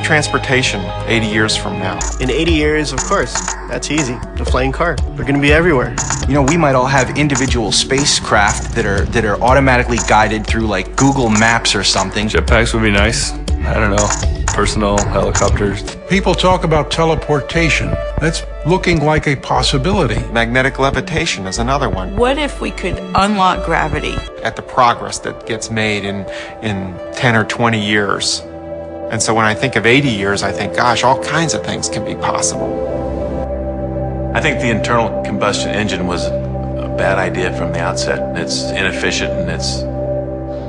transportation 80 years from now? In 80 years, of course, that's easy. The flying car. They're going to be everywhere. You know, we might all have individual spacecraft that are automatically guided through like Google Maps or something. Jetpacks would be nice. I don't know. Personal helicopters. People talk about teleportation. That's looking like a possibility. Magnetic levitation is another one. What if we could unlock gravity? At the progress that gets made in 10 or 20 years. And so when I think of 80 years, I think, gosh, all kinds of things can be possible. I think the internal combustion engine was a bad idea from the outset. It's inefficient and it's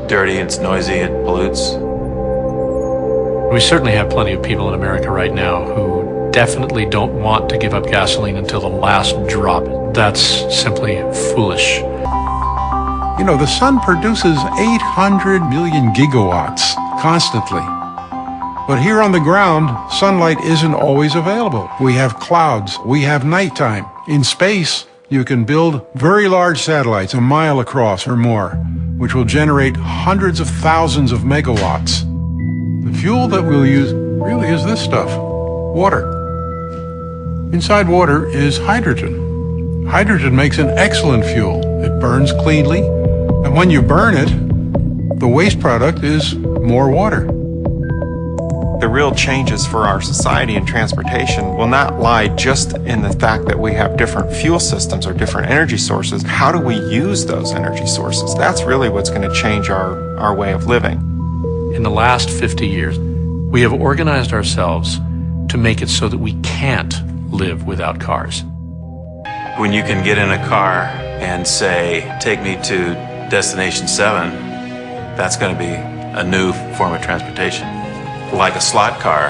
dirty, it's noisy, it pollutes. We certainly have plenty of people in America right now who definitely don't want to give up gasoline until the last drop. That's simply foolish. You know, the sun produces 800 million gigawatts constantly. But here on the ground, sunlight isn't always available. We have clouds, we have nighttime. In space, you can build very large satellites, a mile across or more, which will generate hundreds of thousands of megawatts. The fuel that we'll use really is this stuff, water. Inside water is hydrogen. Hydrogen makes an excellent fuel. It burns cleanly, and when you burn it, the waste product is more water. The real changes for our society and transportation will not lie just in the fact that we have different fuel systems or different energy sources. How do we use those energy sources? That's really what's going to change our way of living. In the last 50 years, we have organized ourselves to make it so that we can't live without cars. When you can get in a car and say, take me to destination 7, that's going to be a new form of transportation. Like a slot car,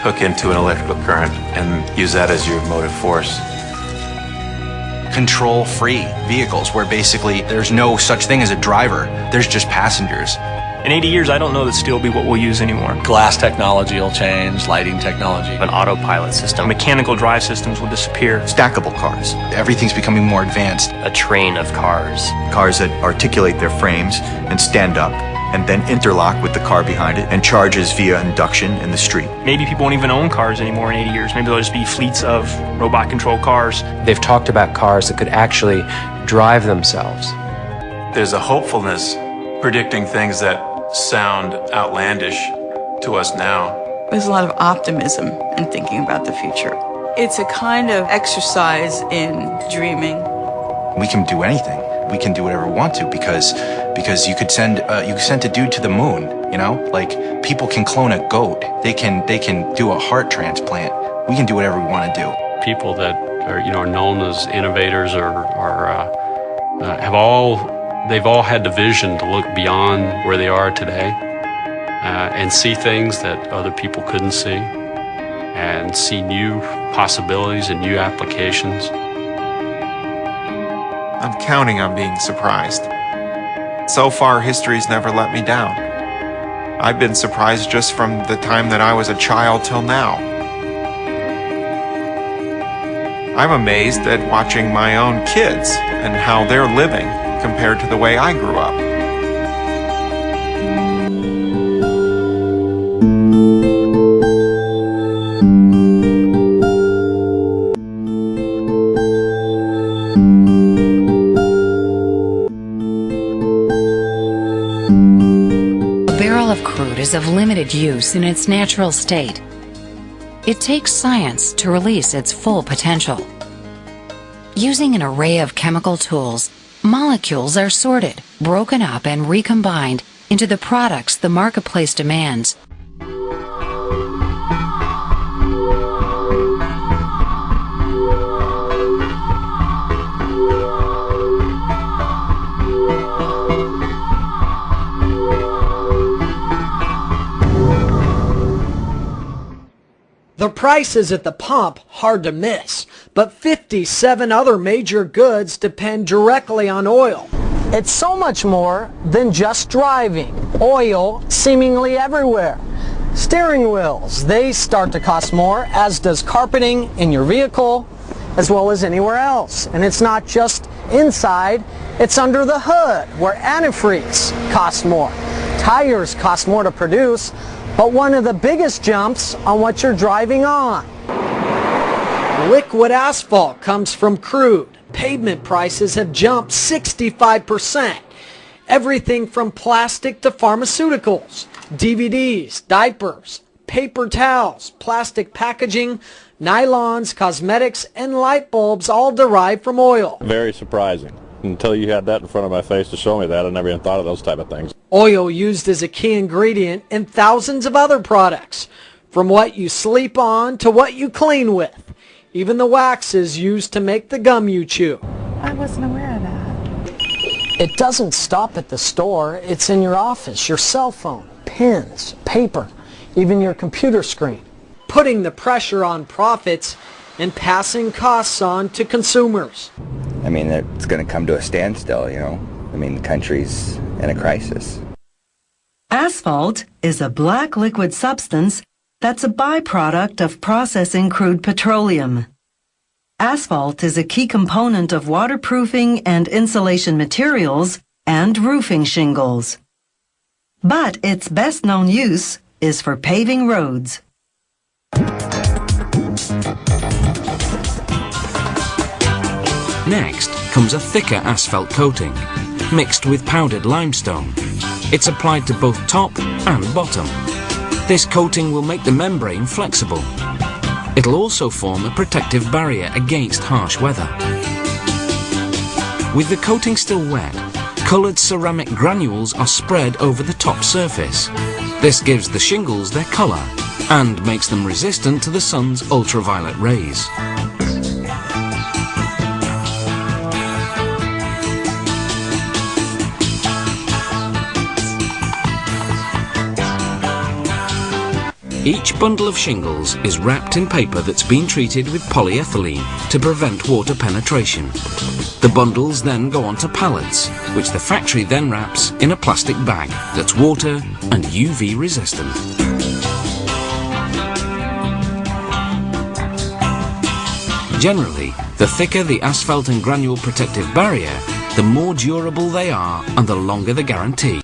hook into an electrical current and use that as your motive force. Control-free vehicles where basically there's no such thing as a driver. There's just passengers. In 80 years, I don't know that steel will be what we'll use anymore. Glass technology will change, lighting technology. An autopilot system. Mechanical drive systems will disappear. Stackable cars. Everything's becoming more advanced. A train of cars. Cars that articulate their frames and stand up and then interlock with the car behind it and charges via induction in the street. Maybe people won't even own cars anymore in 80 years. Maybe there'll just be fleets of robot-controlled cars. They've talked about cars that could actually drive themselves. There's a hopefulness predicting things that sound outlandish to us now. There's a lot of optimism in thinking about the future. It's a kind of exercise in dreaming. We can do anything. We can do whatever we want to because you could send a dude to the moon, you know? Like, people can clone a goat. They can do a heart transplant. We can do whatever we want to do. People that are known as innovators they've all had the vision to look beyond where they are today and see things that other people couldn't see and see new possibilities and new applications. I'm counting on being surprised. So far, history's never let me down. I've been surprised just from the time that I was a child till now. I'm amazed at watching my own kids and how they're living compared to the way I grew up. A barrel of crude is of limited use in its natural state. It takes science to release its full potential. Using an array of chemical tools, molecules are sorted, broken up, and recombined into the products the marketplace demands. The prices at the pump hard to miss, but 57 other major goods depend directly on oil. It's so much more than just driving. Oil seemingly everywhere. Steering wheels, they start to cost more, as does carpeting in your vehicle, as well as anywhere else. And it's not just inside, it's under the hood, where antifreeze costs more. Tires cost more to produce, but one of the biggest jumps on what you're driving on. Liquid asphalt comes from crude. Pavement prices have jumped 65%. Everything from plastic to pharmaceuticals, DVDs, diapers, paper towels, plastic packaging, nylons, cosmetics, and light bulbs all derived from oil. Very surprising. Until you had that in front of my face to show me that, I never even thought of those type of things. Oil used as a key ingredient in thousands of other products, from what you sleep on to what you clean with. Even the waxes used to make the gum you chew. I wasn't aware of that. It doesn't stop at the store. It's in your office, your cell phone, pens, paper, even your computer screen. Putting the pressure on profits and passing costs on to consumers. I mean, it's going to come to a standstill, you know. I mean, the country's in a crisis. Asphalt is a black liquid substance that's a byproduct of processing crude petroleum. Asphalt is a key component of waterproofing and insulation materials and roofing shingles. But its best known use is for paving roads. Next comes a thicker asphalt coating, mixed with powdered limestone. It's applied to both top and bottom. This coating will make the membrane flexible. It'll also form a protective barrier against harsh weather. With the coating still wet, coloured ceramic granules are spread over the top surface. This gives the shingles their colour and makes them resistant to the sun's ultraviolet rays. Each bundle of shingles is wrapped in paper that's been treated with polyethylene to prevent water penetration. The bundles then go onto pallets, which the factory then wraps in a plastic bag that's water and UV resistant. Generally, the thicker the asphalt and granule protective barrier, the more durable they are and the longer the guarantee.